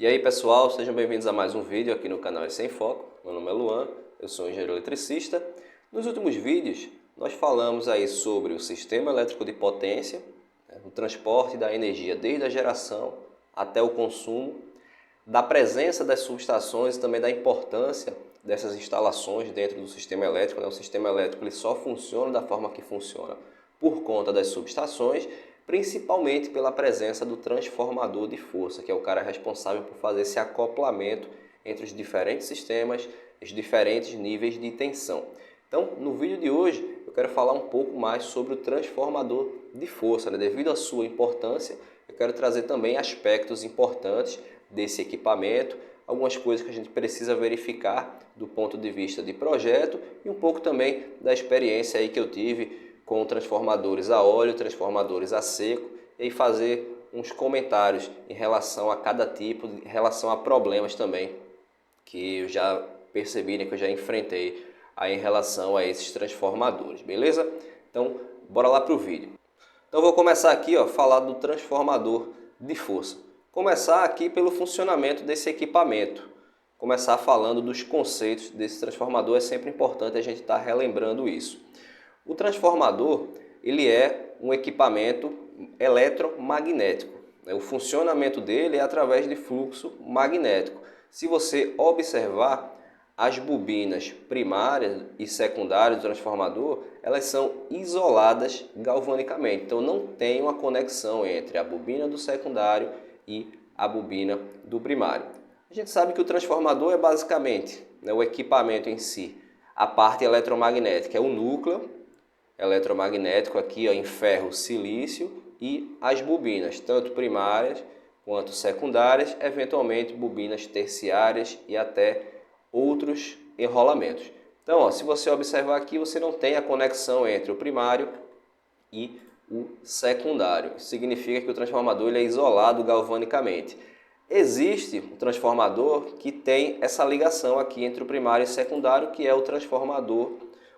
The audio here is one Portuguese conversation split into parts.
E aí pessoal, sejam bem-vindos a mais um vídeo aqui no canal Sem Foco. Meu nome é Luan, eu sou engenheiro eletricista. Nos últimos vídeos nós falamos aí sobre o sistema elétrico de potência, o transporte da energia desde a geração até o consumo, da presença das subestações e também da importância dessas instalações dentro do sistema elétrico. O sistema elétrico ele só funciona da forma que funciona por conta das subestações, principalmente pela presença do transformador de força, que é o cara responsável por fazer esse acoplamento entre os diferentes sistemas, os diferentes níveis de tensão. Então, no vídeo de hoje, eu quero falar um pouco mais sobre o transformador de força, Devido à sua importância, eu quero trazer também aspectos importantes desse equipamento, algumas coisas que a gente precisa verificar do ponto de vista de projeto e um pouco também da experiência aí que eu tive com transformadores a óleo, transformadores a seco, e fazer uns comentários em relação a cada tipo, em relação a problemas também que eu já percebi, que eu já enfrentei aí em relação a esses transformadores, beleza? Então, bora lá para o vídeo. Então, vou começar aqui, falar do transformador de força. Começar aqui pelo funcionamento desse equipamento. Começar falando dos conceitos desse transformador, é sempre importante a gente estar relembrando isso. O transformador ele é um equipamento eletromagnético. O funcionamento dele é através de fluxo magnético. Se você observar, as bobinas primárias e secundárias do transformador, elas são isoladas galvanicamente. Então não tem uma conexão entre a bobina do secundário e a bobina do primário. A gente sabe que o transformador é basicamente o equipamento em si. A parte eletromagnética é o núcleo eletromagnético aqui em ferro silício e as bobinas, tanto primárias quanto secundárias, eventualmente bobinas terciárias e até outros enrolamentos. Então, se você observar aqui, você não tem a conexão entre o primário e o secundário. Isso significa que o transformador ele é isolado galvanicamente. Existe um transformador que tem essa ligação aqui entre o primário e o secundário, que é o transformador,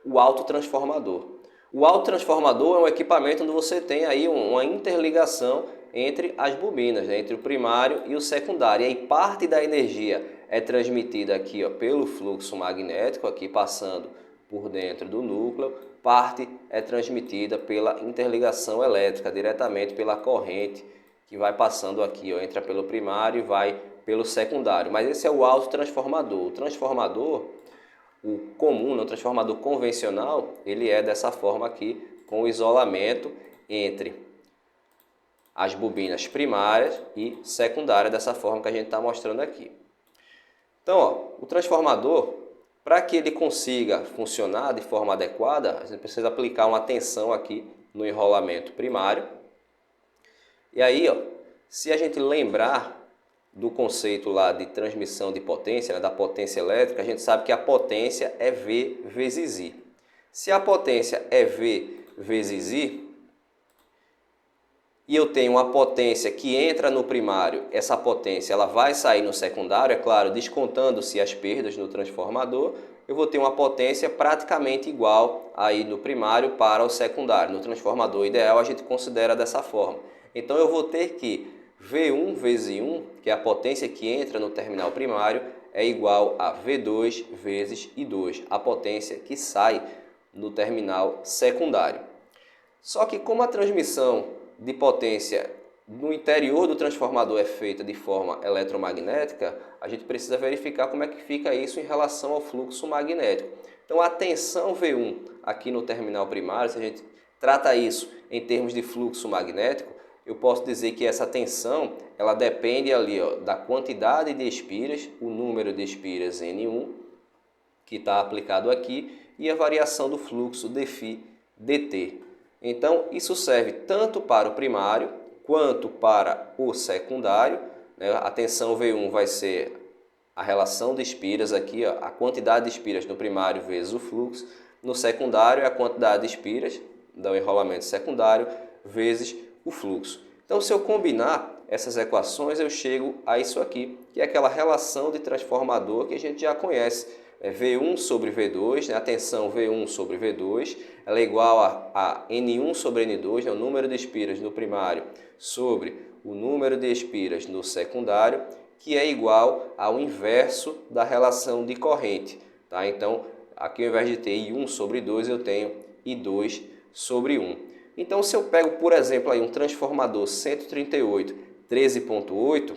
o autotransformador. O autotransformador é um equipamento onde você tem aí uma interligação entre as bobinas, entre o primário e o secundário. E aí parte da energia é transmitida aqui pelo fluxo magnético, aqui passando por dentro do núcleo. Parte é transmitida pela interligação elétrica, diretamente pela corrente que vai passando aqui, entra pelo primário e vai pelo secundário. Mas esse é o autotransformador. O transformador, o comum, o transformador convencional, ele é dessa forma aqui, com o isolamento entre as bobinas primárias e secundárias, dessa forma que a gente está mostrando aqui. Então, o transformador, para que ele consiga funcionar de forma adequada, a gente precisa aplicar uma tensão aqui no enrolamento primário. E aí, se a gente lembrar do conceito lá de transmissão de potência, da potência elétrica, a gente sabe que a potência é V vezes I. Se a potência é V vezes I, e eu tenho uma potência que entra no primário, essa potência ela vai sair no secundário, é claro, descontando-se as perdas no transformador, eu vou ter uma potência praticamente igual aí no primário para o secundário. No transformador ideal a gente considera dessa forma. Então eu vou ter que V1 vezes I1, que é a potência que entra no terminal primário, é igual a V2 vezes I2, a potência que sai no terminal secundário. Só que como a transmissão de potência no interior do transformador é feita de forma eletromagnética, a gente precisa verificar como é que fica isso em relação ao fluxo magnético. Então a tensão V1 aqui no terminal primário, se a gente trata isso em termos de fluxo magnético, eu posso dizer que essa tensão ela depende ali da quantidade de espiras, o número de espiras N1 que está aplicado aqui e a variação do fluxo dφ dt. Então isso serve tanto para o primário quanto para o secundário. A tensão V1 vai ser a relação de espiras aqui, a quantidade de espiras no primário vezes o fluxo. No secundário é a quantidade de espiras do enrolamento secundário vezes o fluxo. Então, se eu combinar essas equações, eu chego a isso aqui, que é aquela relação de transformador que a gente já conhece. V1 sobre V2, a tensão V1 sobre V2, ela é igual a N1 sobre N2, o número de espiras no primário sobre o número de espiras no secundário, que é igual ao inverso da relação de corrente. Tá? Então, aqui ao invés de ter I1 sobre 2, eu tenho I2 sobre 1. Então, se eu pego, por exemplo, aí um transformador 138, 13.8,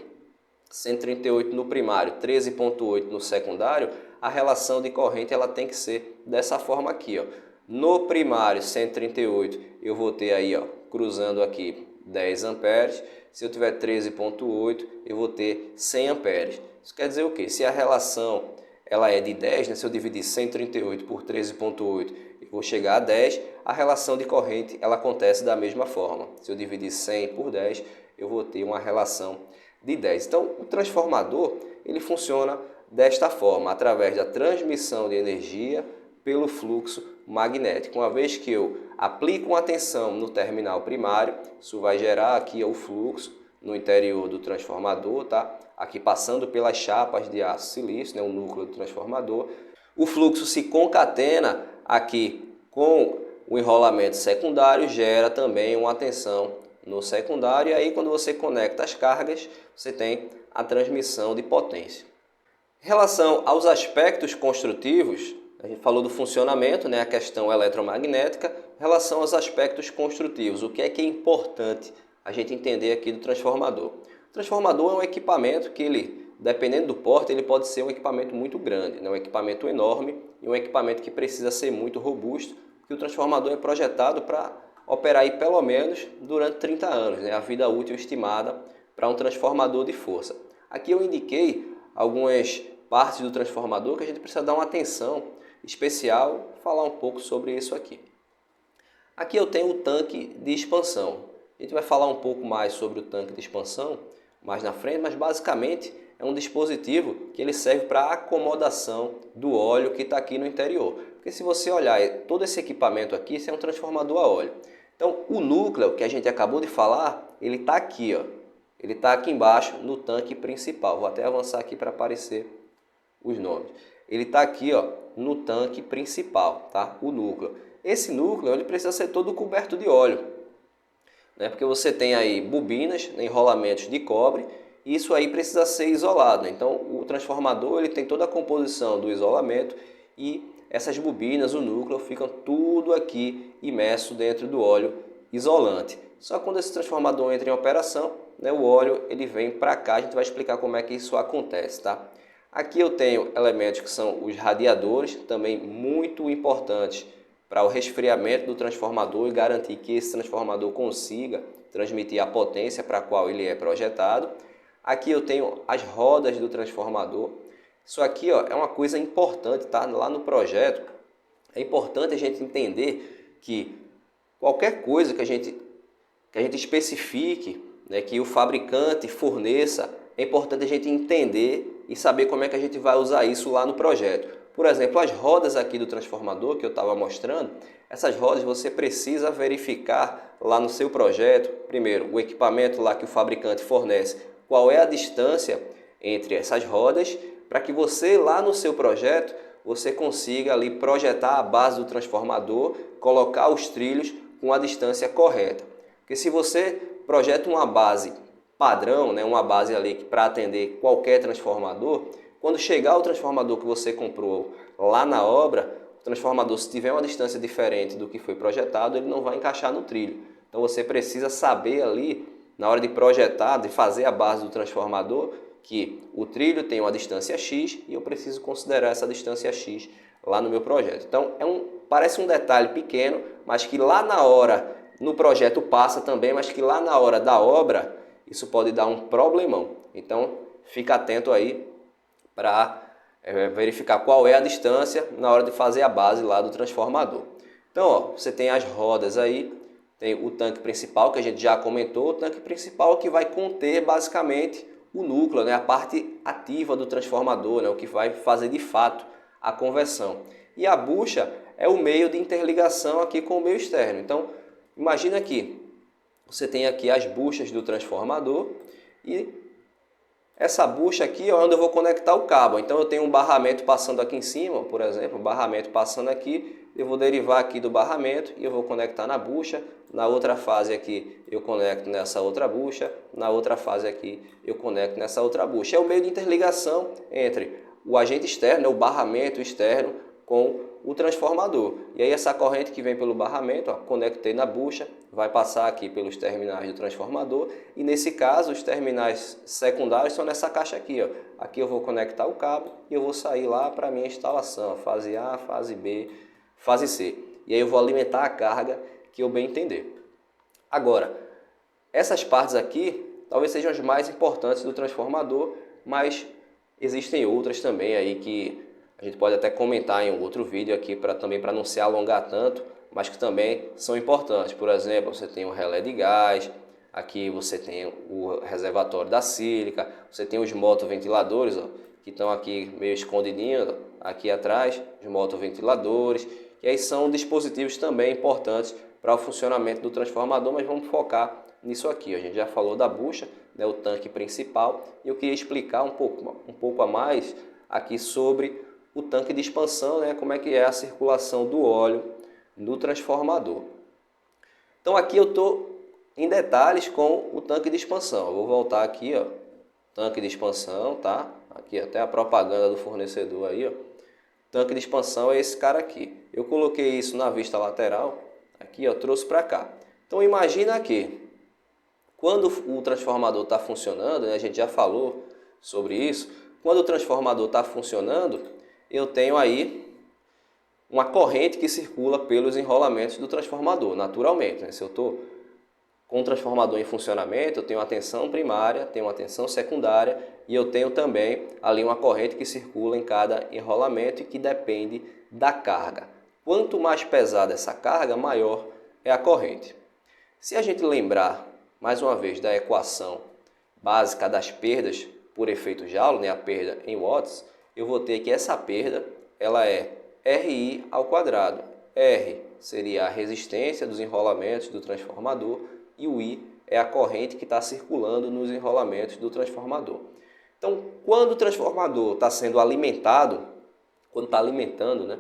138 no primário, 13.8 no secundário, a relação de corrente ela tem que ser dessa forma aqui. Ó. No primário 138 eu vou ter aí, ó, cruzando aqui 10 amperes. Se eu tiver 13.8 eu vou ter 100 amperes. Isso quer dizer o quê? Se a relação ela é de 10, né? Se eu dividir 138 por 13.8 eu vou chegar a 10, a relação de corrente ela acontece da mesma forma. Se eu dividir 100 por 10 eu vou ter uma relação de 10. Então, o transformador ele funciona desta forma, através da transmissão de energia pelo fluxo magnético. Uma vez que eu aplico uma tensão no terminal primário, isso vai gerar aqui o fluxo no interior do transformador, tá? Aqui passando pelas chapas de aço silício, né, o núcleo do transformador. O fluxo se concatena aqui com o enrolamento secundário, gera também uma tensão no secundário, e aí quando você conecta as cargas, você tem a transmissão de potência. Em relação aos aspectos construtivos, a gente falou do funcionamento, né, a questão eletromagnética. Em relação aos aspectos construtivos, o que é importante a gente entender aqui do transformador? O transformador é um equipamento que ele, dependendo do porte, ele pode ser um equipamento muito grande, né, um equipamento enorme e um equipamento que precisa ser muito robusto, porque o transformador é projetado para operar aí pelo menos durante 30 anos, né, a vida útil estimada para um transformador de força. Aqui eu indiquei algumas partes do transformador que a gente precisa dar uma atenção especial, falar um pouco sobre isso aqui. Aqui eu tenho o tanque de expansão. A gente vai falar um pouco mais sobre o tanque de expansão mais na frente, mas basicamente é um dispositivo que ele serve para a acomodação do óleo que está aqui no interior. Porque se você olhar todo esse equipamento aqui, isso é um transformador a óleo. Então o núcleo que a gente acabou de falar, ele está aqui, ó. Ele está aqui embaixo no tanque principal. Vou até avançar aqui para aparecer os nomes. Ele está aqui, ó, no tanque principal, tá? O núcleo. Esse núcleo ele precisa ser todo coberto de óleo, né? Porque você tem aí bobinas, né, enrolamentos de cobre, e isso aí precisa ser isolado, né? Então o transformador ele tem toda a composição do isolamento e essas bobinas, o núcleo, ficam tudo aqui imerso dentro do óleo isolante. Só quando esse transformador entra em operação, né, o óleo ele vem para cá, a gente vai explicar como é que isso acontece, tá? Aqui eu tenho elementos que são os radiadores, também muito importantes para o resfriamento do transformador e garantir que esse transformador consiga transmitir a potência para a qual ele é projetado. Aqui eu tenho as rodas do transformador. Isso aqui, ó, é uma coisa importante, tá? Lá no projeto é importante a gente entender que qualquer coisa que a gente especifique, né, que o fabricante forneça, é importante a gente entender e saber como é que a gente vai usar isso lá no projeto. Por exemplo, as rodas aqui do transformador que eu estava mostrando, essas rodas você precisa verificar lá no seu projeto, primeiro, o equipamento lá que o fabricante fornece, qual é a distância entre essas rodas, para que você lá no seu projeto, você consiga ali projetar a base do transformador, colocar os trilhos com a distância correta. Porque se você projeta uma base padrão, né, uma base ali para atender qualquer transformador, quando chegar o transformador que você comprou lá na obra, o transformador, se tiver uma distância diferente do que foi projetado, ele não vai encaixar no trilho. Então você precisa saber ali, na hora de projetar, de fazer a base do transformador, que o trilho tem uma distância X e eu preciso considerar essa distância X lá no meu projeto. Então parece um detalhe pequeno, mas que lá na hora, no projeto passa também, mas que lá na hora da obra, isso pode dar um problemão. Então fica atento aí para verificar qual é a distância na hora de fazer a base lá do transformador. Então, ó, você tem as rodas aí, tem o tanque principal que a gente já comentou, o tanque principal que vai conter basicamente o núcleo, né, a parte ativa do transformador, né, o que vai fazer de fato a conversão. E a bucha é o meio de interligação aqui com o meio externo. Então, imagina aqui, você tem aqui as buchas do transformador e Essa bucha aqui é onde eu vou conectar o cabo. Então eu tenho um barramento passando aqui em cima, por exemplo, um barramento passando aqui. Eu vou derivar aqui do barramento e eu vou conectar na bucha. Na outra fase aqui eu conecto nessa outra bucha. Na outra fase aqui eu conecto nessa outra bucha. É o meio de interligação entre o agente externo, né, o barramento externo, com o transformador. E aí essa corrente que vem pelo barramento, ó, conectei na bucha, vai passar aqui pelos terminais do transformador. E nesse caso, os terminais secundários são nessa caixa aqui, ó. Aqui eu vou conectar o cabo e eu vou sair lá para a minha instalação, fase A, fase B, fase C. E aí eu vou alimentar a carga que eu bem entender. Agora, essas partes aqui talvez sejam as mais importantes do transformador, mas existem outras também aí que a gente pode até comentar em um outro vídeo aqui também para não se alongar tanto, mas que também são importantes. Por exemplo, você tem o relé de gás, aqui você tem o reservatório da sílica, você tem os motoventiladores, ó, que estão aqui meio escondidinhos, ó, aqui atrás, os motoventiladores, que aí são dispositivos também importantes para o funcionamento do transformador, mas vamos focar nisso aqui. A gente já falou da bucha, né, o tanque principal, e eu queria explicar um pouco a mais aqui sobre o tanque de expansão, né, como é que é a circulação do óleo no transformador. Então aqui eu estou em detalhes com o tanque de expansão. Eu vou voltar aqui, ó, tanque de expansão, tá? Aqui até a propaganda do fornecedor aí, ó. Tanque de expansão é esse cara aqui. Eu coloquei isso na vista lateral, aqui, ó, trouxe para cá. Então imagina que quando o transformador está funcionando, né, a gente já falou sobre isso, quando o transformador está funcionando, eu tenho aí uma corrente que circula pelos enrolamentos do transformador, naturalmente, né? Se eu estou com o transformador em funcionamento, eu tenho uma tensão primária, tenho uma tensão secundária e eu tenho também ali uma corrente que circula em cada enrolamento e que depende da carga. Quanto mais pesada essa carga, maior é a corrente. Se a gente lembrar, mais uma vez, da equação básica das perdas por efeito Joule, né, a perda em watts, eu vou ter que essa perda ela é RI ao quadrado. R seria a resistência dos enrolamentos do transformador e o I é a corrente que está circulando nos enrolamentos do transformador. Então, quando o transformador está sendo alimentado, quando está alimentando, né,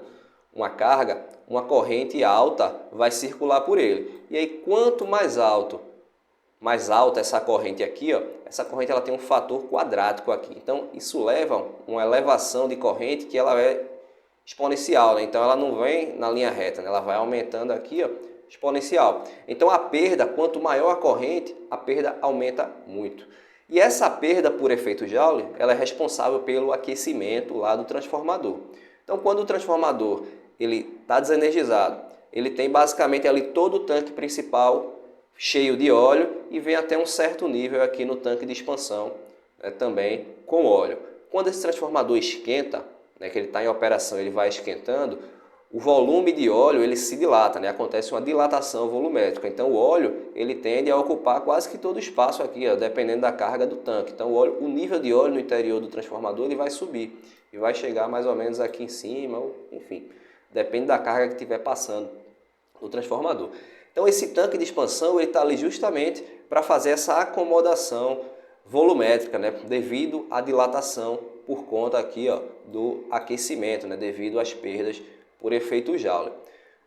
uma carga, uma corrente alta vai circular por ele. E aí, quanto mais alta essa corrente aqui, ó, essa corrente ela tem um fator quadrático aqui. Então, isso leva uma elevação de corrente que ela é exponencial, né? Então, ela não vem na linha reta, né? Ela vai aumentando aqui, ó, exponencial. Então, a perda, quanto maior a corrente, a perda aumenta muito. E essa perda por efeito Joule, ela é responsável pelo aquecimento lá do transformador. Então, quando o transformador ele está desenergizado, ele tem basicamente ali todo o tanque principal cheio de óleo e vem até um certo nível aqui no tanque de expansão, né, também com óleo. Quando esse transformador esquenta, né, que ele está em operação, ele vai esquentando, o volume de óleo ele se dilata, né, acontece uma dilatação volumétrica. Então o óleo ele tende a ocupar quase que todo o espaço aqui, ó, dependendo da carga do tanque. Então o nível de óleo no interior do transformador ele vai subir e vai chegar mais ou menos aqui em cima, ou, enfim, depende da carga que estiver passando no transformador. Então esse tanque de expansão está ali justamente para fazer essa acomodação volumétrica, né, devido à dilatação por conta aqui, ó, do aquecimento, né, devido às perdas por efeito Joule.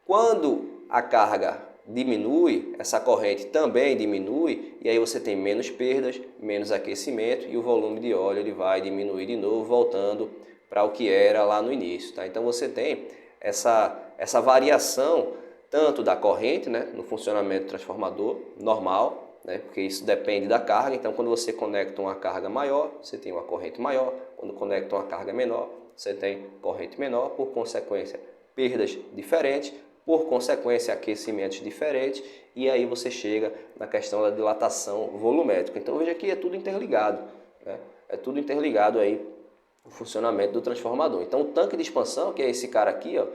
Quando a carga diminui, essa corrente também diminui e aí você tem menos perdas, menos aquecimento e o volume de óleo ele vai diminuir de novo, voltando para o que era lá no início, tá? Então você tem essa variação tanto da corrente, né, no funcionamento do transformador normal, né, porque isso depende da carga. Então, quando você conecta uma carga maior, você tem uma corrente maior. Quando conecta uma carga menor, você tem corrente menor. Por consequência, perdas diferentes. Por consequência, aquecimentos diferentes. E aí você chega na questão da dilatação volumétrica. Então, veja que é tudo interligado, né? É tudo interligado aí o funcionamento do transformador. Então, o tanque de expansão, que é esse cara aqui, ó,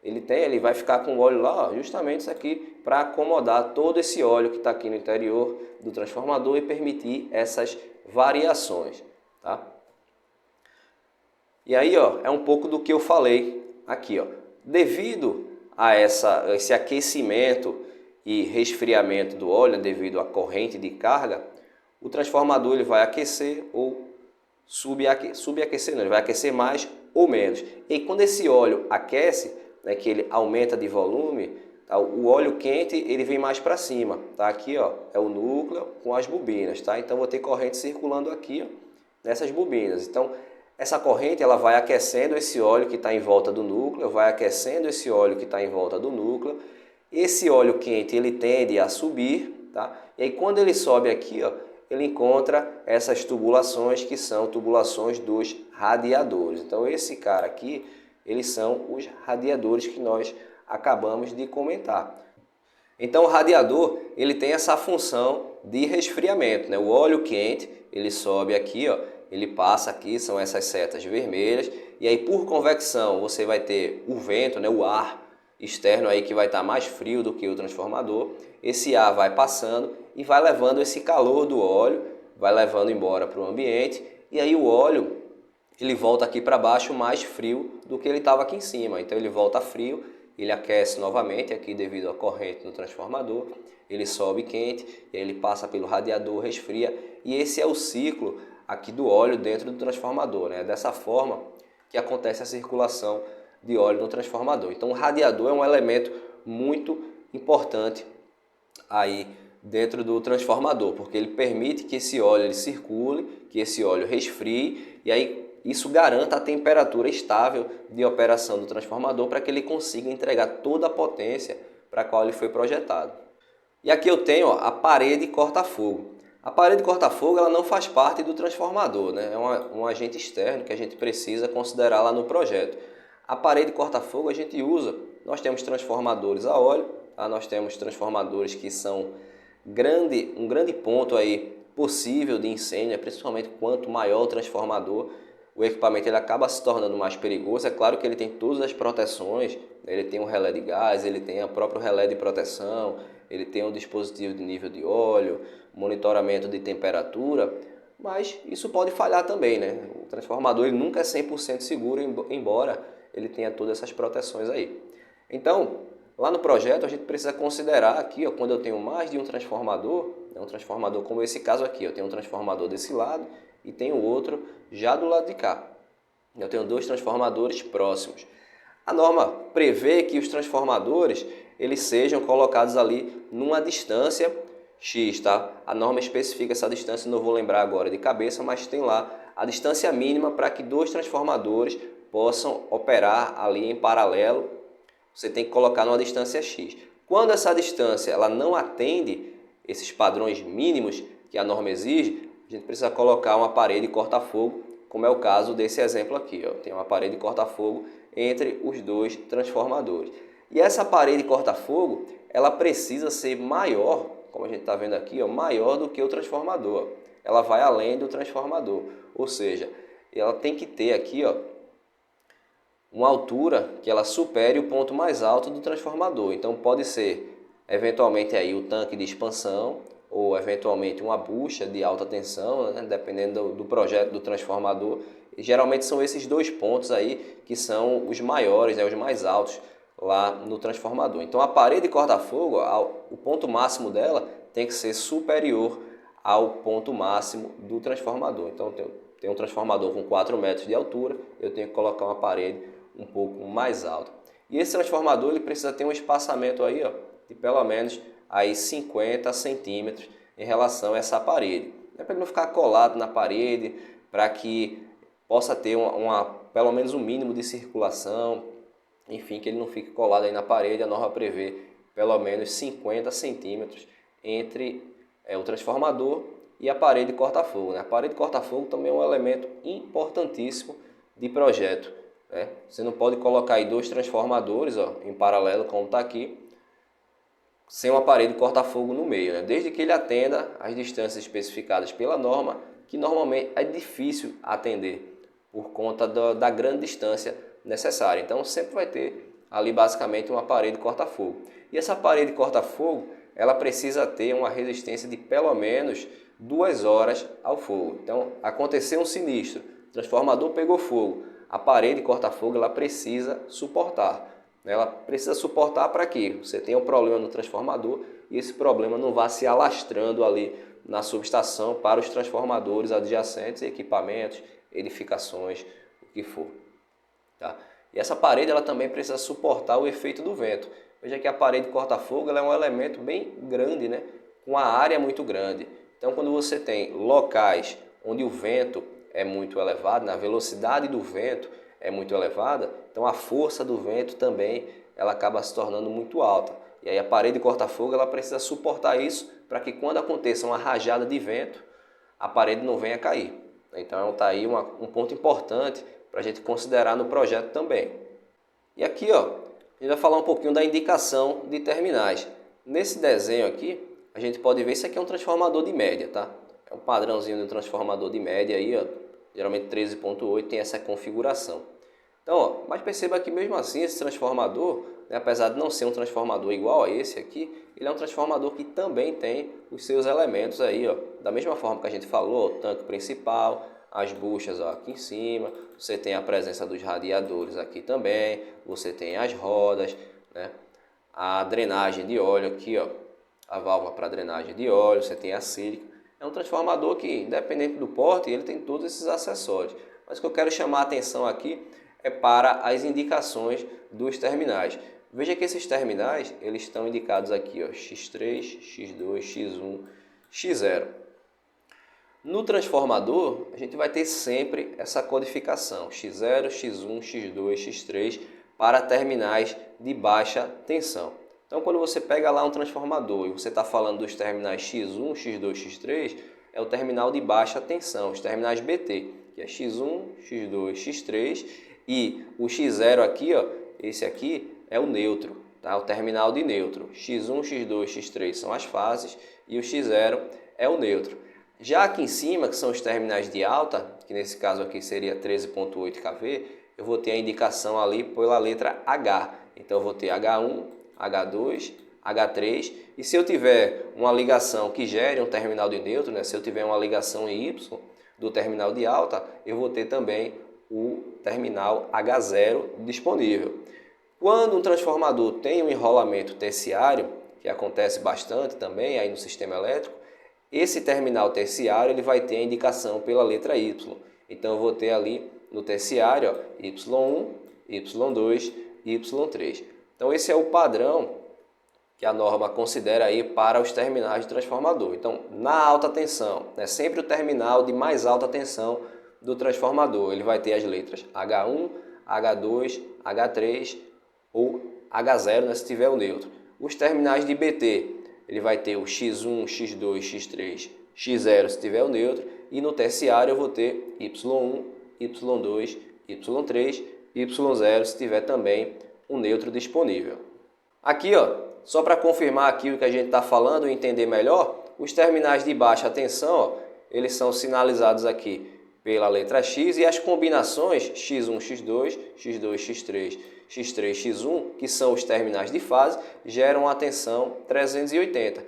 ele vai ficar com o óleo lá, ó, justamente isso aqui, para acomodar todo esse óleo que está aqui no interior do transformador e permitir essas variações, tá? E aí, ó, é um pouco do que eu falei aqui, ó. Devido a esse aquecimento e resfriamento do óleo, devido à corrente de carga, o transformador ele vai aquecer ou subaquecer não, ele vai aquecer mais ou menos. E quando esse óleo aquece, né, que ele aumenta de volume, tá, o óleo quente ele vem mais para cima, tá? Aqui, ó, é o núcleo com as bobinas, tá? Então vou ter corrente circulando aqui, ó, nessas bobinas. Então essa corrente ela vai aquecendo esse óleo que está em volta do núcleo, vai aquecendo esse óleo que está em volta do núcleo. Esse óleo quente ele tende a subir, tá? E aí quando ele sobe aqui, ó, ele encontra essas tubulações que são tubulações dos radiadores. Então esse cara aqui, eles são os radiadores que nós acabamos de comentar. Então o radiador, ele tem essa função de resfriamento, né? O óleo quente, ele sobe aqui, ó, ele passa aqui, são essas setas vermelhas, e aí por convecção você vai ter o vento, né, o ar externo aí que vai estar mais frio do que o transformador. Esse ar vai passando e vai levando esse calor do óleo, vai levando embora para o ambiente, e aí o óleo ele volta aqui para baixo mais frio do que ele estava aqui em cima. Então ele volta frio, ele aquece novamente aqui devido à corrente do transformador, ele sobe quente, e aí ele passa pelo radiador, resfria, e esse é o ciclo aqui do óleo dentro do transformador, né? Dessa forma que acontece a circulação de óleo no transformador. Então o radiador é um elemento muito importante aí dentro do transformador, porque ele permite que esse óleo ele circule, que esse óleo resfrie, e aí isso garanta a temperatura estável de operação do transformador para que ele consiga entregar toda a potência para a qual ele foi projetado. E aqui eu tenho, ó, a parede corta-fogo. A parede corta-fogo ela não faz parte do transformador, né? É um agente externo que a gente precisa considerar lá no projeto. A parede corta-fogo a gente usa, nós temos transformadores a óleo, tá? Nós temos transformadores que são um grande ponto aí possível de incêndio, principalmente quanto maior o transformador, o equipamento ele acaba se tornando mais perigoso. É claro que ele tem todas as proteções, ele tem um relé de gás, ele tem o próprio relé de proteção, ele tem um dispositivo de nível de óleo, monitoramento de temperatura, mas isso pode falhar também, né? O transformador ele nunca é 100% seguro, embora ele tenha todas essas proteções aí. Então, lá no projeto a gente precisa considerar aqui, ó, quando eu tenho mais de um transformador como esse caso aqui, eu tenho um transformador desse lado e tenho outro já do lado de cá. Eu tenho dois transformadores próximos. A norma prevê que os transformadores eles sejam colocados ali numa distância X, tá? A norma especifica essa distância, não vou lembrar agora de cabeça, mas tem lá a distância mínima para que dois transformadores possam operar ali em paralelo. Você tem que colocar numa distância X. Quando essa distância ela não atende esses padrões mínimos que a norma exige, a gente precisa colocar uma parede corta-fogo, como é o caso desse exemplo aqui, ó. Tem uma parede corta-fogo entre os dois transformadores. E essa parede corta-fogo, ela precisa ser maior, como a gente está vendo aqui, ó, maior do que o transformador. Ela vai além do transformador, ou seja, ela tem que ter aqui, ó, uma altura que ela supere o ponto mais alto do transformador. Então pode ser eventualmente aí o tanque de expansão ou eventualmente uma bucha de alta tensão, né? Dependendo do projeto do transformador. E geralmente são esses dois pontos aí que são os maiores, né? Os mais altos lá no transformador. Então a parede corta-fogo, o ponto máximo dela tem que ser superior ao ponto máximo do transformador. Então tem um transformador com 4 metros de altura, eu tenho que colocar uma parede um pouco mais alta. E esse transformador ele precisa ter um espaçamento aí, ó, de pelo menos aí 50 centímetros em relação a essa parede. É para ele não ficar colado na parede, para que possa ter pelo menos um mínimo de circulação, enfim, que ele não fique colado aí na parede. A norma prevê pelo menos 50 centímetros entre o transformador e a parede corta-fogo, né? A parede corta-fogo também é um elemento importantíssimo de projeto, né? Você não pode colocar aí dois transformadores, ó, em paralelo, como está aqui, sem uma parede corta-fogo no meio, né? Desde que ele atenda às distâncias especificadas pela norma, que normalmente é difícil atender por conta da grande distância necessária. Então sempre vai ter ali basicamente uma parede corta-fogo. E essa parede corta-fogo, ela precisa ter uma resistência de pelo menos 2 horas ao fogo. Então aconteceu um sinistro, o transformador pegou fogo, a parede corta-fogo ela precisa suportar. Ela precisa suportar para que você tenha um problema no transformador e esse problema não vá se alastrando ali na subestação para os transformadores adjacentes, equipamentos, edificações, o que for. Tá? E essa parede ela também precisa suportar o efeito do vento. Veja que a parede corta-fogo ela é um elemento bem grande, né? Com uma área muito grande. Então, quando você tem locais onde o vento é muito elevado, a velocidade do vento é muito elevada, então a força do vento também ela acaba se tornando muito alta. E aí a parede corta-fogo ela precisa suportar isso para que quando aconteça uma rajada de vento, a parede não venha cair. Então está aí um ponto importante para a gente considerar no projeto também. E aqui, ó, a gente vai falar um pouquinho da indicação de terminais. Nesse desenho aqui, a gente pode ver, isso aqui é um transformador de média, tá? É um padrãozinho de um transformador de média aí, ó, geralmente 13.8 tem essa configuração. Então, ó, mas perceba que mesmo assim esse transformador, né, apesar de não ser um transformador igual a esse aqui, ele é um transformador que também tem os seus elementos aí, ó, da mesma forma que a gente falou, o tanque principal, as buchas ó, aqui em cima, você tem a presença dos radiadores aqui também, você tem as rodas, né, a drenagem de óleo aqui, ó, a válvula para drenagem de óleo, você tem a sílica. É um transformador que, independente do porte, ele tem todos esses acessórios. Mas o que eu quero chamar a atenção aqui é para as indicações dos terminais. Veja que esses terminais eles estão indicados aqui, ó, X3, X2, X1, X0. No transformador, a gente vai ter sempre essa codificação X0, X1, X2, X3 para terminais de baixa tensão. Então, quando você pega lá um transformador e você está falando dos terminais X1, X2, X3, é o terminal de baixa tensão, os terminais BT, que é X1, X2, X3, e o X0 aqui, ó, esse aqui é o neutro, tá? O terminal de neutro. X1, X2, X3 são as fases e o X0 é o neutro. Já aqui em cima, que são os terminais de alta, que nesse caso aqui seria 13.8 kV, eu vou ter a indicação ali pela letra H. Então eu vou ter H1, H2, H3, e se eu tiver uma ligação que gere um terminal de neutro, né, se eu tiver uma ligação em Y do terminal de alta, eu vou ter também o terminal H0 disponível. Quando um transformador tem um enrolamento terciário, que acontece bastante também aí no sistema elétrico, esse terminal terciário ele vai ter a indicação pela letra Y. Então eu vou ter ali no terciário ó, Y1, Y2, Y3. Então esse é o padrão que a norma considera aí para os terminais de transformador. Então na alta tensão, né, sempre o terminal de mais alta tensão do transformador, ele vai ter as letras H1, H2, H3 ou H0, né, se tiver o neutro. Os terminais de BT, ele vai ter o X1, X2, X3, X0 se tiver o neutro, e no terciário eu vou ter Y1, Y2, Y3, Y0 se tiver também um neutro disponível. Aqui, ó, só para confirmar aqui o que a gente está falando e entender melhor, os terminais de baixa tensão, ó, eles são sinalizados aqui pela letra X e as combinações X1, X2, X2, X3, X3, X1, que são os terminais de fase, geram a tensão 380,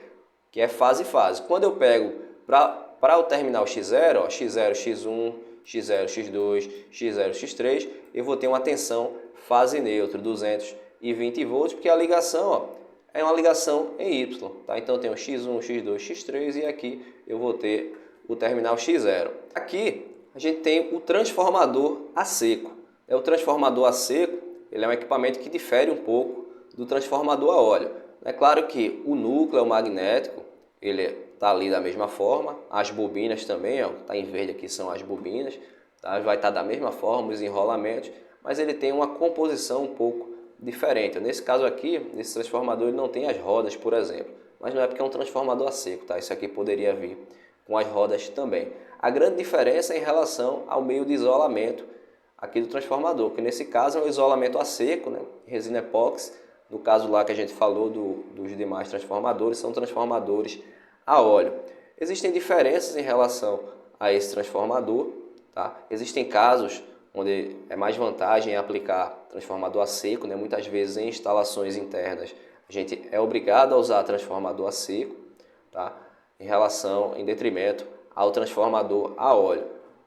que é fase-fase. Quando eu pego para o terminal X0, ó, X0, X1, X0, X2, X0, X3, eu vou ter uma tensão fase neutra, 220 volts, porque a ligação ó, é uma ligação em Y. Tá? Então eu tenho X1, X2, X3 e aqui eu vou ter o terminal X0. Aqui a gente tem o transformador a seco. O transformador a seco ele é um equipamento que difere um pouco do transformador a óleo. É claro que o núcleo magnético ele está ali da mesma forma, as bobinas também, está em verde aqui são as bobinas, tá? Vai estar da mesma forma, os enrolamentos, mas ele tem uma composição um pouco diferente. Nesse caso aqui, nesse transformador ele não tem as rodas, por exemplo, mas não é porque é um transformador a seco, tá? Isso aqui poderia vir com as rodas também. A grande diferença é em relação ao meio de isolamento aqui do transformador, que nesse caso é um isolamento a seco, né? Resina epóxi. No caso lá que a gente falou dos demais transformadores, são transformadores a óleo. Existem diferenças em relação a esse transformador, tá? Existem casos onde é mais vantagem aplicar transformador a seco, né? Muitas vezes em instalações internas a gente é obrigado a usar transformador a seco, tá? Em detrimento ao transformador a óleo.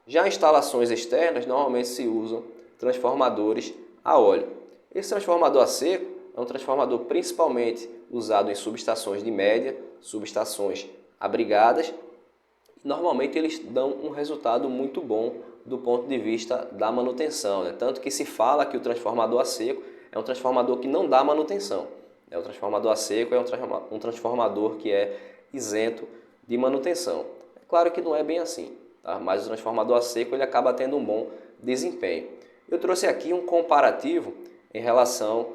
Já em instalações externas, normalmente se usam transformadores a óleo. Esse transformador a seco é um transformador principalmente usado em subestações de média, subestações abrigadas. Normalmente eles dão um resultado muito bom do ponto de vista da manutenção, né? Tanto que se fala que o transformador a seco é um transformador que não dá manutenção. O transformador a seco é um transformador que é isento de manutenção. É claro que não é bem assim, tá? Mas o transformador a seco ele acaba tendo um bom desempenho. Eu trouxe aqui um comparativo em relação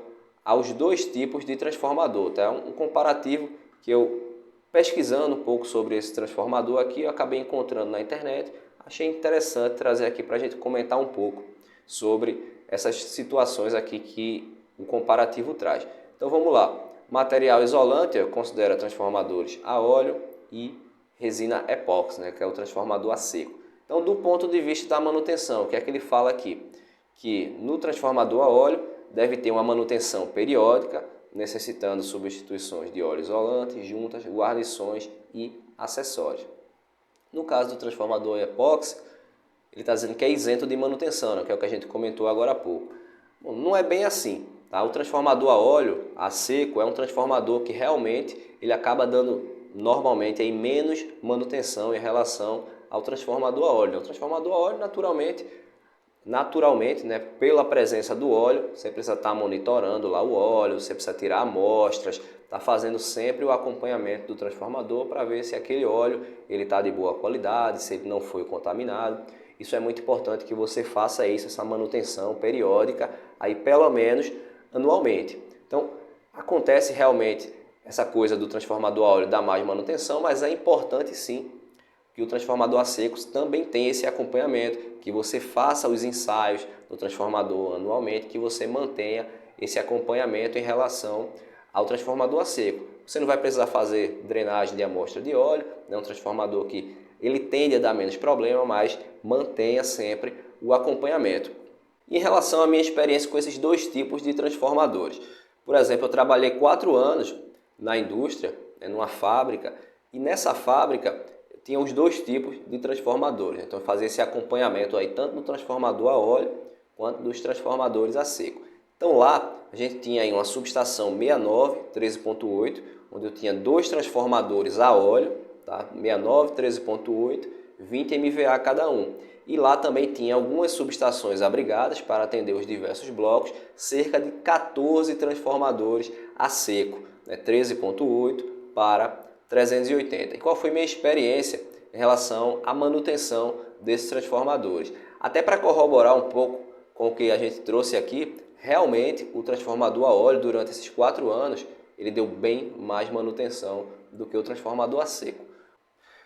aos dois tipos de transformador, tá? Um comparativo que eu, pesquisando um pouco sobre esse transformador aqui, eu acabei encontrando na internet. Achei interessante trazer aqui para a gente comentar um pouco sobre essas situações aqui que o comparativo traz. Então vamos lá. Material isolante considera transformadores a óleo e resina epóxi, né, que é o transformador a seco. Então, do ponto de vista da manutenção, o que é que ele fala aqui? Que no transformador a óleo deve ter uma manutenção periódica, necessitando substituições de óleo isolante, juntas, guarnições e acessórios. No caso do transformador epóxi, ele está dizendo que é isento de manutenção, né, que é o que a gente comentou agora há pouco. Bom, não é bem assim. Tá? O transformador a óleo, a seco, é um transformador que realmente ele acaba dando normalmente aí menos manutenção em relação ao transformador a óleo. O transformador a óleo naturalmente, né, pela presença do óleo, você precisa estar monitorando lá o óleo, você precisa tirar amostras, está fazendo sempre o acompanhamento do transformador para ver se aquele óleo ele está de boa qualidade, se ele não foi contaminado. Isso é muito importante que você faça isso, essa manutenção periódica, aí pelo menos anualmente. Então, acontece realmente essa coisa do transformador a óleo dar mais manutenção, mas é importante sim que o transformador a seco também tenha esse acompanhamento, que você faça os ensaios do transformador anualmente, que você mantenha esse acompanhamento em relação ao transformador a seco. Você não vai precisar fazer drenagem de amostra de óleo, é um transformador que ele tende a dar menos problema, mas mantenha sempre o acompanhamento. Em relação à minha experiência com esses dois tipos de transformadores, por exemplo, eu trabalhei 4 anos na indústria, numa fábrica, e nessa fábrica tinha os dois tipos de transformadores. Então eu fazia esse acompanhamento aí tanto do transformador a óleo quanto dos transformadores a seco. Então lá a gente tinha aí uma subestação 69 13.8, onde eu tinha dois transformadores a óleo, tá? 69 13.8, 20 MVA cada um. E lá também tinha algumas subestações abrigadas para atender os diversos blocos, cerca de 14 transformadores a seco, né? 13.8 para 380. E qual foi minha experiência em relação à manutenção desses transformadores? Até para corroborar um pouco com o que a gente trouxe aqui, realmente o transformador a óleo durante esses 4 anos, ele deu bem mais manutenção do que o transformador a seco.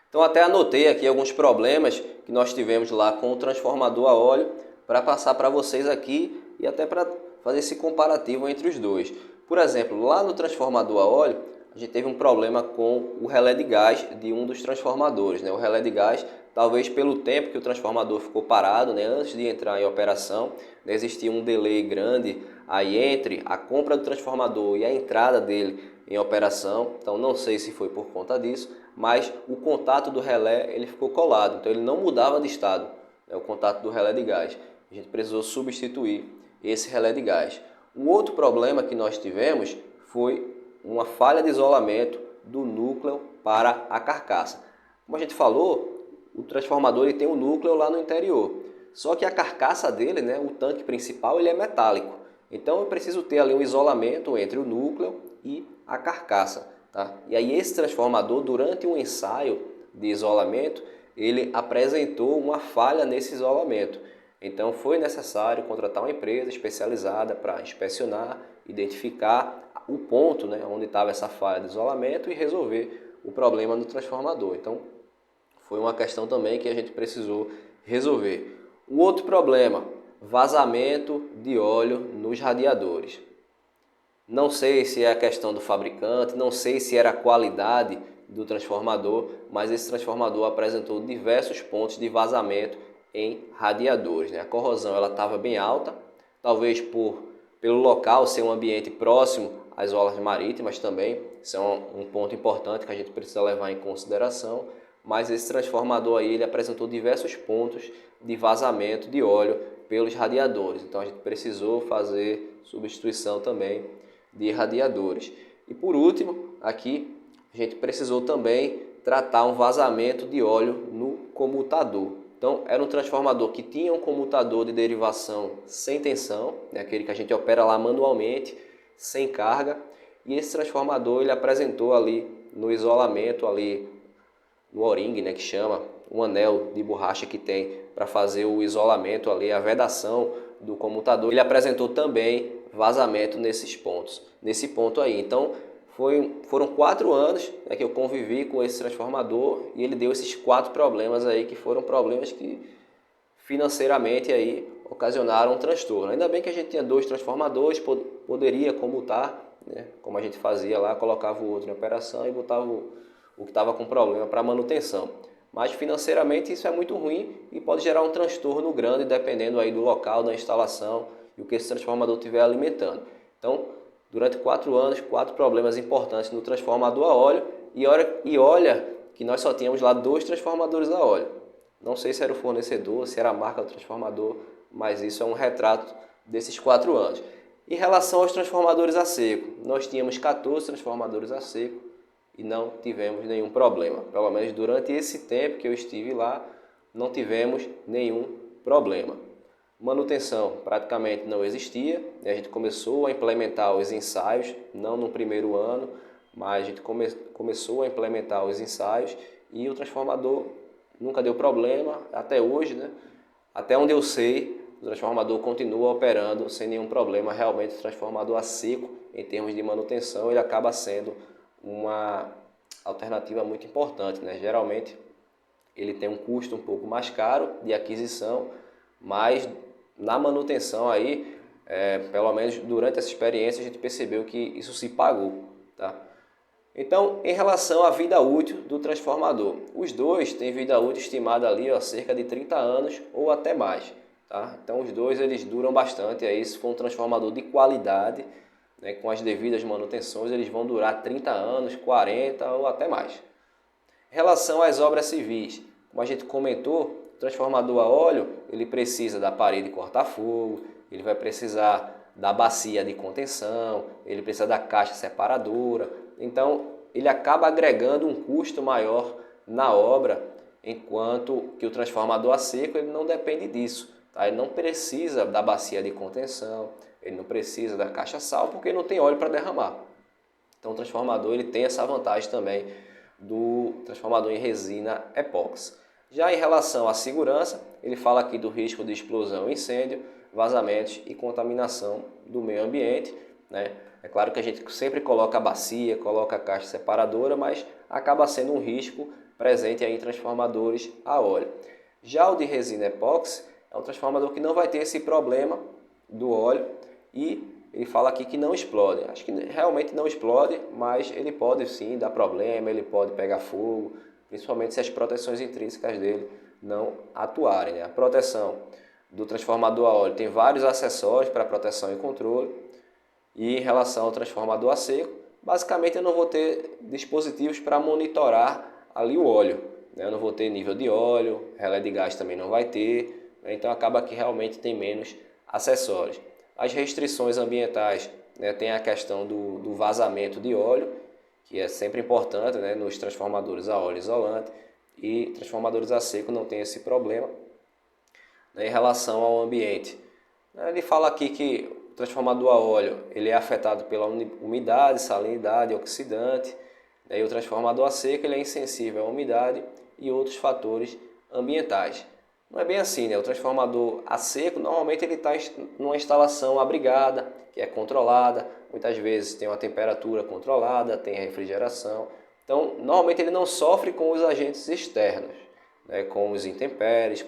Então até anotei aqui alguns problemas que nós tivemos lá com o transformador a óleo para passar para vocês aqui e até para fazer esse comparativo entre os dois. Por exemplo, lá no transformador a óleo, a gente teve um problema com o relé de gás de um dos transformadores, né? O relé de gás, talvez pelo tempo que o transformador ficou parado, né? Antes de entrar em operação, né? Existia um delay grande aí entre a compra do transformador e a entrada dele em operação. Então não sei se foi por conta disso, mas o contato do relé ele ficou colado, então ele não mudava de estado, né? O contato do relé de gás. A gente precisou substituir esse relé de gás. Um outro problema que nós tivemos foi uma falha de isolamento do núcleo para a carcaça. Como a gente falou, o transformador ele tem um núcleo lá no interior. Só que a carcaça dele, né, o tanque principal, ele é metálico. Então eu preciso ter ali um isolamento entre o núcleo e a carcaça. Tá? E aí esse transformador, durante um ensaio de isolamento, ele apresentou uma falha nesse isolamento. Então foi necessário contratar uma empresa especializada para inspecionar, identificar o ponto, né, onde estava essa falha de isolamento e resolver o problema no transformador. Então foi uma questão também que a gente precisou resolver. O outro problema, vazamento de óleo nos radiadores. Não sei se é a questão do fabricante, não sei se era a qualidade do transformador, mas esse transformador apresentou diversos pontos de vazamento em radiadores, né? A corrosão ela estava bem alta, talvez pelo local ser um ambiente próximo às orlas marítimas também, isso é um ponto importante que a gente precisa levar em consideração, mas esse transformador aí ele apresentou diversos pontos de vazamento de óleo pelos radiadores, então a gente precisou fazer substituição também de radiadores. E por último, aqui a gente precisou também tratar um vazamento de óleo no comutador. Então, era um transformador que tinha um comutador de derivação sem tensão, né, aquele que a gente opera lá manualmente, sem carga. E esse transformador ele apresentou ali no isolamento, ali no O-ring, né, que chama, um anel de borracha que tem para fazer o isolamento ali, a vedação do comutador. Ele apresentou também vazamento nesses pontos, nesse ponto aí. Então, foram 4 anos, né, que eu convivi com esse transformador e ele deu esses 4 problemas aí, que foram problemas que financeiramente aí ocasionaram um transtorno. Ainda bem que a gente tinha 2 transformadores, poderia comutar, né, como a gente fazia lá, colocava o outro em operação e botava o que estava com problema para manutenção. Mas financeiramente isso é muito ruim e pode gerar um transtorno grande dependendo aí do local, da instalação e o que esse transformador estiver alimentando. Então, durante 4 anos, 4 problemas importantes no transformador a óleo e olha que nós só tínhamos lá 2 transformadores a óleo. Não sei se era o fornecedor, se era a marca do transformador, mas isso é um retrato desses 4 anos. Em relação aos transformadores a seco, nós tínhamos 14 transformadores a seco e não tivemos nenhum problema. Pelo menos durante esse tempo que eu estive lá, não tivemos nenhum problema. Manutenção praticamente não existia, a gente começou a implementar os ensaios, não no primeiro ano, mas a gente começou a implementar os ensaios e o transformador nunca deu problema até hoje, né? Até onde eu sei, o transformador continua operando sem nenhum problema. Realmente o transformador a seco, em termos de manutenção, ele acaba sendo uma alternativa muito importante, né? Geralmente ele tem um custo um pouco mais caro de aquisição, mas na manutenção aí, pelo menos durante essa experiência, a gente percebeu que isso se pagou, tá? Então, em relação à vida útil do transformador, os dois têm vida útil estimada ali, ó, cerca de 30 anos ou até mais, tá? Então, os dois eles duram bastante. Aí, se for um transformador de qualidade, né, com as devidas manutenções, eles vão durar 30 anos, 40 ou até mais. Em relação às obras civis, como a gente comentou, o transformador a óleo ele precisa da parede corta-fogo, ele vai precisar da bacia de contenção, ele precisa da caixa separadora. Então, ele acaba agregando um custo maior na obra, enquanto que o transformador a seco ele não depende disso. Tá? Ele não precisa da bacia de contenção, ele não precisa da caixa sal, porque não tem óleo para derramar. Então, o transformador ele tem essa vantagem também do transformador em resina epóxi. Já em relação à segurança, ele fala aqui do risco de explosão, incêndio, vazamentos e contaminação do meio ambiente, né? É claro que a gente sempre coloca a bacia, coloca a caixa separadora, mas acaba sendo um risco presente aí em transformadores a óleo. Já o de resina epóxi é um transformador que não vai ter esse problema do óleo e ele fala aqui que não explode. Acho que realmente não explode, mas ele pode sim dar problema, ele pode pegar fogo, principalmente se as proteções intrínsecas dele não atuarem, né? A proteção do transformador a óleo tem vários acessórios para proteção e controle. E em relação ao transformador a seco, basicamente eu não vou ter dispositivos para monitorar ali o óleo, né? Eu não vou ter nível de óleo, relé de gás também não vai ter, né? Então acaba que realmente tem menos acessórios. As restrições ambientais, né? Tem a questão do vazamento de óleo, que é sempre importante, né? Nos transformadores a óleo isolante, e transformadores a seco não tem esse problema, né? Em relação ao ambiente, ele fala aqui que o transformador a óleo ele é afetado pela umidade, salinidade, oxidante, né? E o transformador a seco ele é insensível à umidade e outros fatores ambientais. Não é bem assim, né? O transformador a seco normalmente ele está numa instalação abrigada, que é controlada, muitas vezes tem uma temperatura controlada, tem refrigeração. Então, normalmente ele não sofre com os agentes externos, né? Com os intempéries,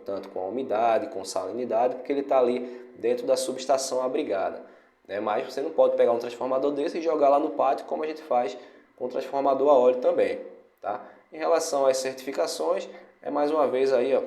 tanto com a umidade, com salinidade, porque ele está ali dentro da subestação abrigada, né? Mas você não pode pegar um transformador desse e jogar lá no pátio, como a gente faz com o transformador a óleo também, tá? Em relação às certificações, é mais uma vez aí, ó,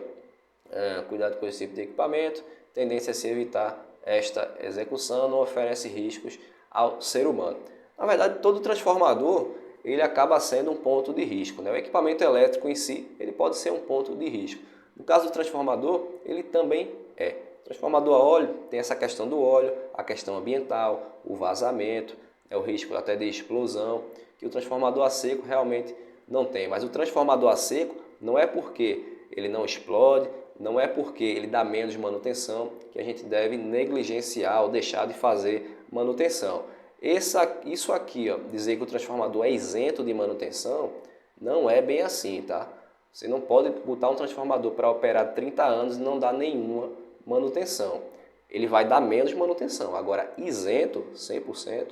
cuidado com esse tipo de equipamento, tendência a se evitar esta execução, não oferece riscos ao ser humano. Na verdade, todo transformador ele acaba sendo um ponto de risco, né? O equipamento elétrico em si ele pode ser um ponto de risco. No caso do transformador, ele também é. O transformador a óleo tem essa questão do óleo, a questão ambiental, o vazamento, o risco até de explosão, que o transformador a seco realmente não tem. Mas o transformador a seco não é porque ele não explode, não é porque ele dá menos manutenção que a gente deve negligenciar ou deixar de fazer manutenção. Isso aqui, ó, dizer que o transformador é isento de manutenção, não é bem assim, tá? Você não pode botar um transformador para operar 30 anos e não dar nenhuma manutenção. Ele vai dar menos manutenção. Agora, isento, 100%,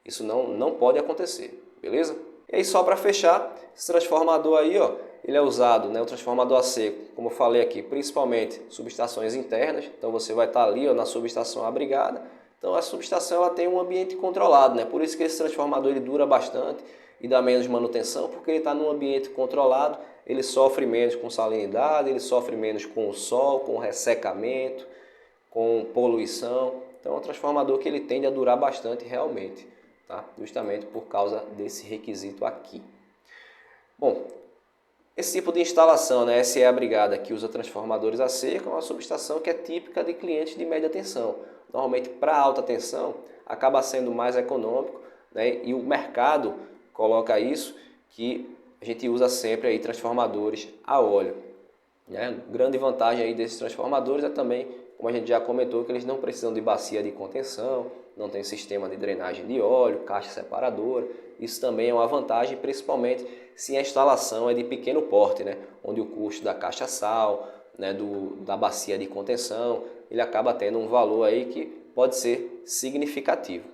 isso não pode acontecer, beleza? E aí, só para fechar, esse transformador aí, ó, ele é usado, né, o transformador a seco, como eu falei aqui, principalmente subestações internas. Então você vai estar ali, ó, na subestação abrigada. Então a subestação ela tem um ambiente controlado, né? Por isso que esse transformador ele dura bastante e dá menos manutenção, porque ele está num ambiente controlado, ele sofre menos com salinidade, ele sofre menos com o sol, com ressecamento, com poluição. Então é um transformador que ele tende a durar bastante realmente, tá? Justamente por causa desse requisito aqui. Bom, esse tipo de instalação, né, SE abrigada, que usa transformadores a seco, é uma subestação que é típica de clientes de média tensão. Normalmente, para alta tensão, acaba sendo mais econômico, né, e o mercado coloca isso, que a gente usa sempre aí transformadores a óleo, né? Grande vantagem aí desses transformadores é também, como a gente já comentou, que eles não precisam de bacia de contenção, não tem sistema de drenagem de óleo, caixa separadora. Isso também é uma vantagem, principalmente se a instalação é de pequeno porte, né? Onde o custo da caixa sal, né, da bacia de contenção, ele acaba tendo um valor aí que pode ser significativo.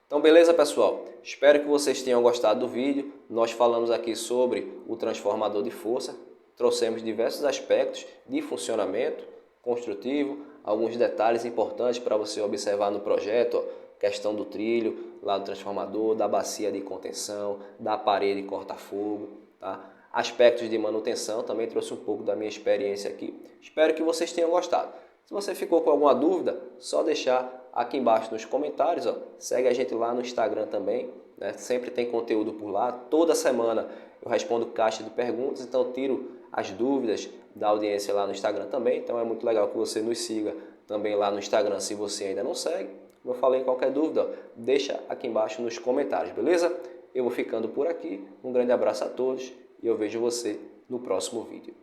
Então beleza, pessoal? Espero que vocês tenham gostado do vídeo. Nós falamos aqui sobre o transformador de força, trouxemos diversos aspectos de funcionamento construtivo, alguns detalhes importantes para você observar no projeto, ó, questão do trilho lá do transformador, da bacia de contenção, da parede corta-fogo, tá? Aspectos de manutenção, também trouxe um pouco da minha experiência aqui. Espero que vocês tenham gostado. Se você ficou com alguma dúvida, só deixar aqui embaixo nos comentários, ó. Segue a gente lá no Instagram também, né? Sempre tem conteúdo por lá. Toda semana eu respondo caixa de perguntas, então tiro as dúvidas da audiência lá no Instagram também. Então é muito legal que você nos siga também lá no Instagram se você ainda não segue. Como eu falei, qualquer dúvida, ó, deixa aqui embaixo nos comentários, beleza? Eu vou ficando por aqui. Um grande abraço a todos e eu vejo você no próximo vídeo.